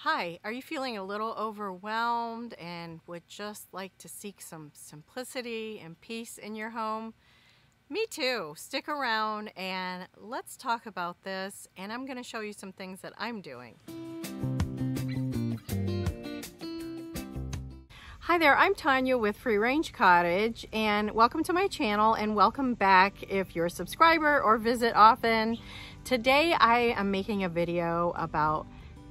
Hi, are you feeling a little overwhelmed and would just like to seek some simplicity and peace in your home? Me too. Stick around and let's talk about this, and I'm going to show you some things that I'm doing. Hi there, I'm Tanya with Free Range Cottage, and welcome to my channel and welcome back if you're a subscriber or visit often. Today I am making a video about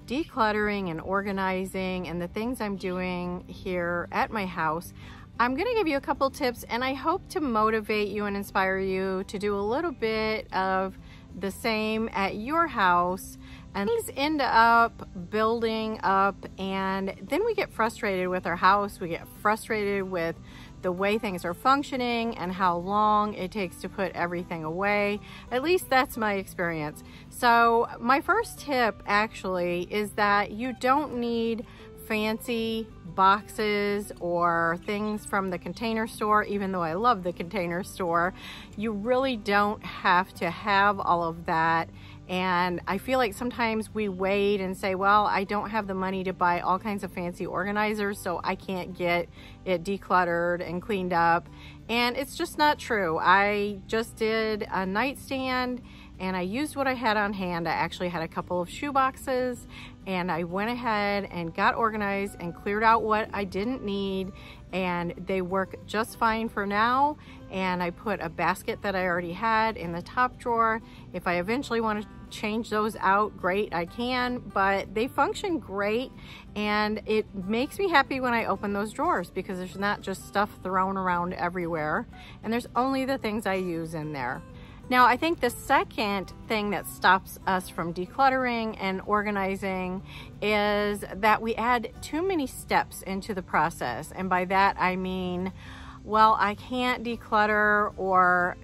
decluttering and organizing and the things I'm doing here at my house. I'm going to give you a couple tips, and I hope to motivate you and inspire you to do a little bit of the same at your house. And things end up building up, and then we get frustrated with our house. We get frustrated with the way things are functioning and how long it takes to put everything away. At least that's my experience. So my first tip actually is that you don't need fancy boxes or things from the Container Store. Even though I love the Container Store, you really don't have to have all of that. And I feel like sometimes we wait and say, well, I don't have the money to buy all kinds of fancy organizers, so I can't get it decluttered and cleaned up. And it's just not true. I just did a nightstand and I used what I had on hand. I actually had a couple of shoe boxes, and I went ahead and got organized and cleared out what I didn't need, and they work just fine for now. And I put a basket that I already had in the top drawer. If I eventually want to change those out, great, I can, but they function great, and it makes me happy when I open those drawers because there's not just stuff thrown around everywhere, and there's only the things I use in there. Now, I think the second thing that stops us from decluttering and organizing is that we add too many steps into the process. And by that, I mean, well, I can't declutter or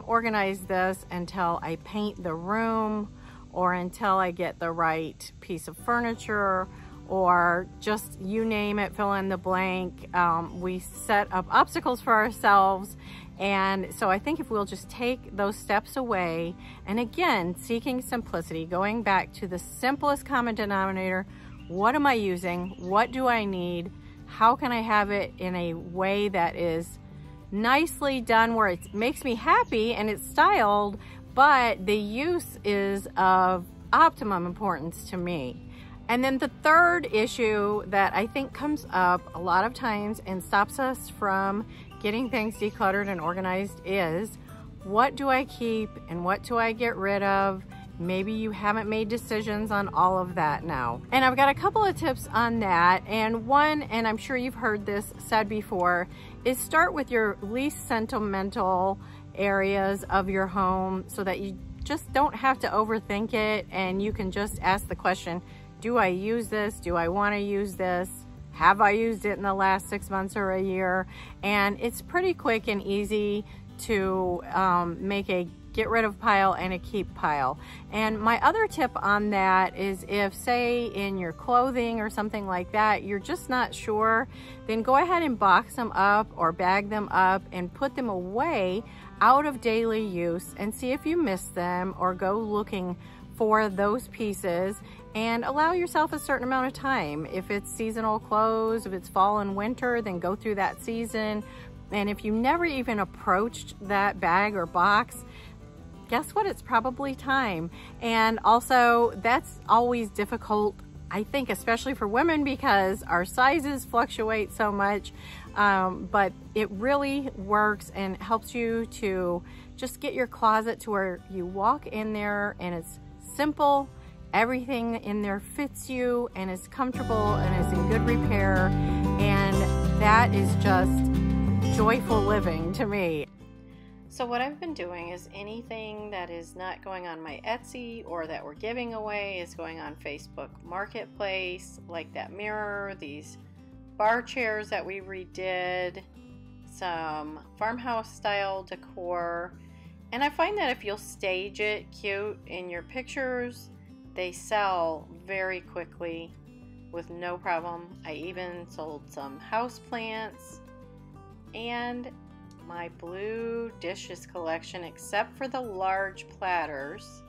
organize this until I paint the room, or until I get the right piece of furniture, or just you name it, fill in the blank. We set up obstacles for ourselves. And so I think if we'll just take those steps away, and again, seeking simplicity, going back to the simplest common denominator, what am I using? What do I need? How can I have it in a way that is nicely done, where it makes me happy and it's styled, but the use is of optimum importance to me. And then the third issue that I think comes up a lot of times and stops us from getting things decluttered and organized is, what do I keep and what do I get rid of? Maybe you haven't made decisions on all of that now. And I've got a couple of tips on that. And one, and I'm sure you've heard this said before, is start with your least sentimental areas of your home so that you just don't have to overthink it, and you can just ask the question, do I use this? Do I want to use this? Have I used it in the last 6 months or a year? And it's pretty quick and easy to make a get rid of pile and a keep pile. And my other tip on that is, if say in your clothing or something like that, you're just not sure, then go ahead and box them up or bag them up and put them away out of daily use, and see if you miss them, or go looking for those pieces, and allow yourself a certain amount of time. If it's seasonal clothes, if it's fall and winter, then go through that season. And if you never even approached that bag or box, guess what? It's probably time. And also, that's always difficult, I think, especially for women, because our sizes fluctuate so much. But it really works and helps you to just get your closet to where you walk in there and it's simple. Everything in there fits you and is comfortable and is in good repair. And that is just joyful living to me. So what I've been doing is anything that is not going on my Etsy or that we're giving away is going on Facebook Marketplace, like that mirror, these bar chairs that we redid, some farmhouse style decor. And I find that if you'll stage it cute in your pictures, they sell very quickly with no problem. I even sold some house plants and my blue dishes collection, except for the large platters.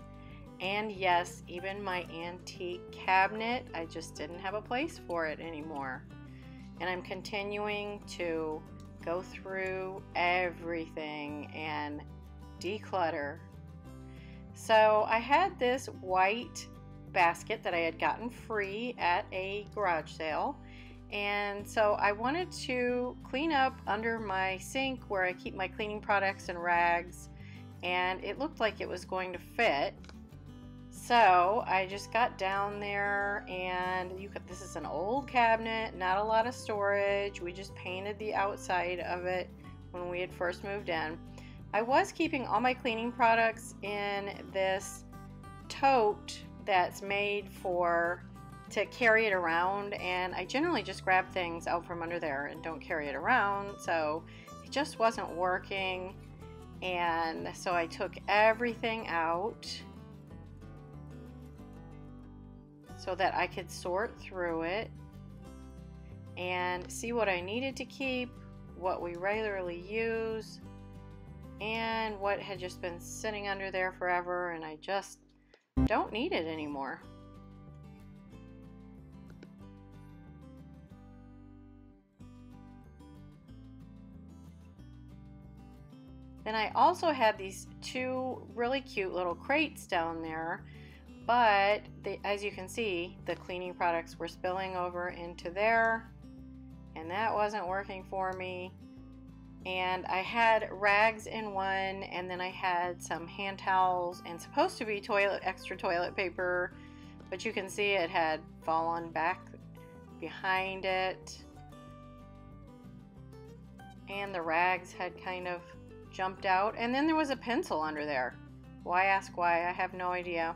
And yes, even my antique cabinet, I just didn't have a place for it anymore. And I'm continuing to go through everything and declutter. So I had this white basket that I had gotten free at a garage sale. And so I wanted to clean up under my sink where I keep my cleaning products and rags. And it looked like it was going to fit. So I just got down there, and this is an old cabinet, not a lot of storage. We just painted the outside of it when we had first moved in. I was keeping all my cleaning products in this tote that's made to carry it around, and I generally just grab things out from under there and don't carry it around, so it just wasn't working. And so I took everything out so that I could sort through it and see what I needed to keep, what we regularly use, and what had just been sitting under there forever and I just don't need it anymore. Then I also had these two really cute little crates down there, but as you can see, the cleaning products were spilling over into there, and that wasn't working for me. And I had rags in one, and then I had some hand towels and supposed to be extra toilet paper, but you can see it had fallen back behind it, and the rags had kind of jumped out, and then there was a pencil under there. Why ask why? I have no idea.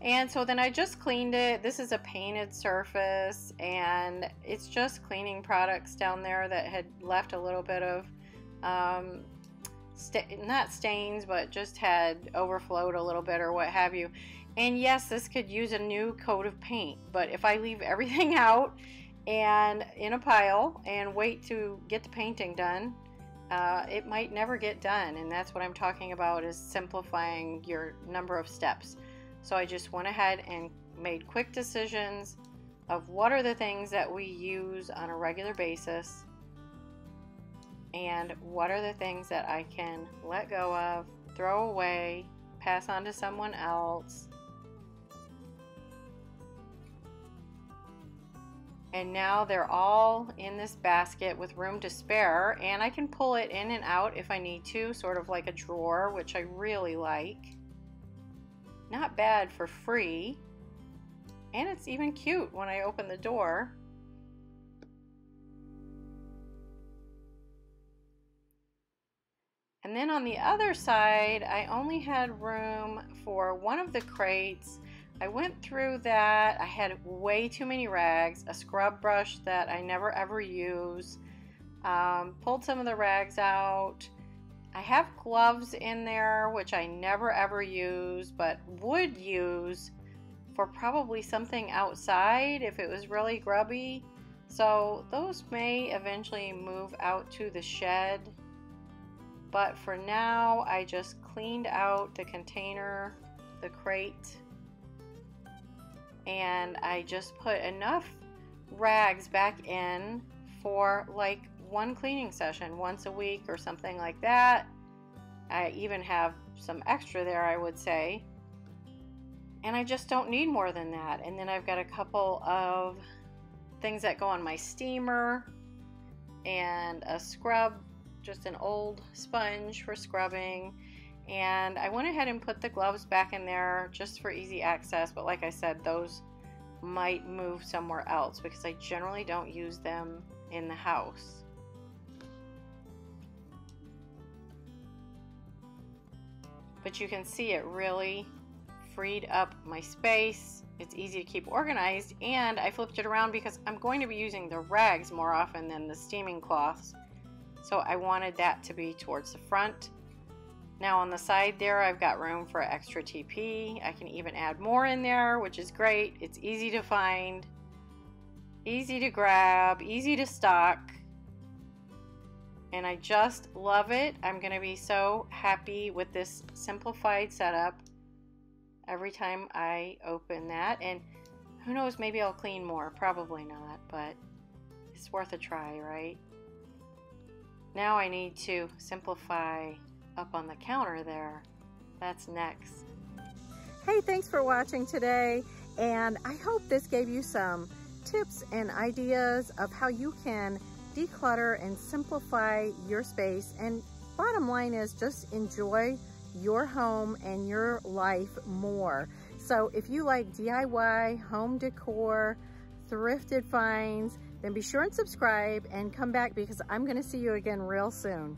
And so then I just cleaned it. This is a painted surface, and it's just cleaning products down there that had left a little bit of not stains, but just had overflowed a little bit or what have you. And yes, this could use a new coat of paint, but if I leave everything out and in a pile and wait to get the painting done, it might never get done. And that's what I'm talking about, is simplifying your number of steps. So I just went ahead and made quick decisions of what are the things that we use on a regular basis and what are the things that I can let go of, throw away, pass on to someone else. And now they're all in this basket with room to spare, and I can pull it in and out if I need to, sort of like a drawer, which I really like. Not bad for free, and it's even cute when I open the door. And then on the other side, I only had room for one of the crates. I went through that. I had way too many rags, a scrub brush that I never ever use, pulled some of the rags out. I have gloves in there, which I never ever use, but would use for probably something outside if it was really grubby. So those may eventually move out to the shed. But for now, I just cleaned out the container, the crate, and I just put enough rags back in for like one cleaning session once a week or something like that. I even have some extra there, I would say, and I just don't need more than that. And then I've got a couple of things that go on my steamer and a scrub, just an old sponge for scrubbing. And I went ahead and put the gloves back in there just for easy access, but like I said, those might move somewhere else because I generally don't use them in the house. But you can see it really freed up my space. It's easy to keep organized, and I flipped it around because I'm going to be using the rags more often than the steaming cloths. So I wanted that to be towards the front. Now on the side there, I've got room for extra TP. I can even add more in there, which is great. It's easy to find, easy to grab, easy to stock. And I just love it. I'm going to be so happy with this simplified setup. every time I open that. And who knows, maybe I'll clean more. Probably not, but it's worth a try, right? Now I need to simplify up on the counter there. That's next. Hey, thanks for watching today, and I hope this gave you some tips and ideas of how you can declutter and simplify your space. And bottom line is, just enjoy your home and your life more. So if you like DIY, home decor, thrifted finds, then be sure and subscribe and come back, because I'm going to see you again real soon.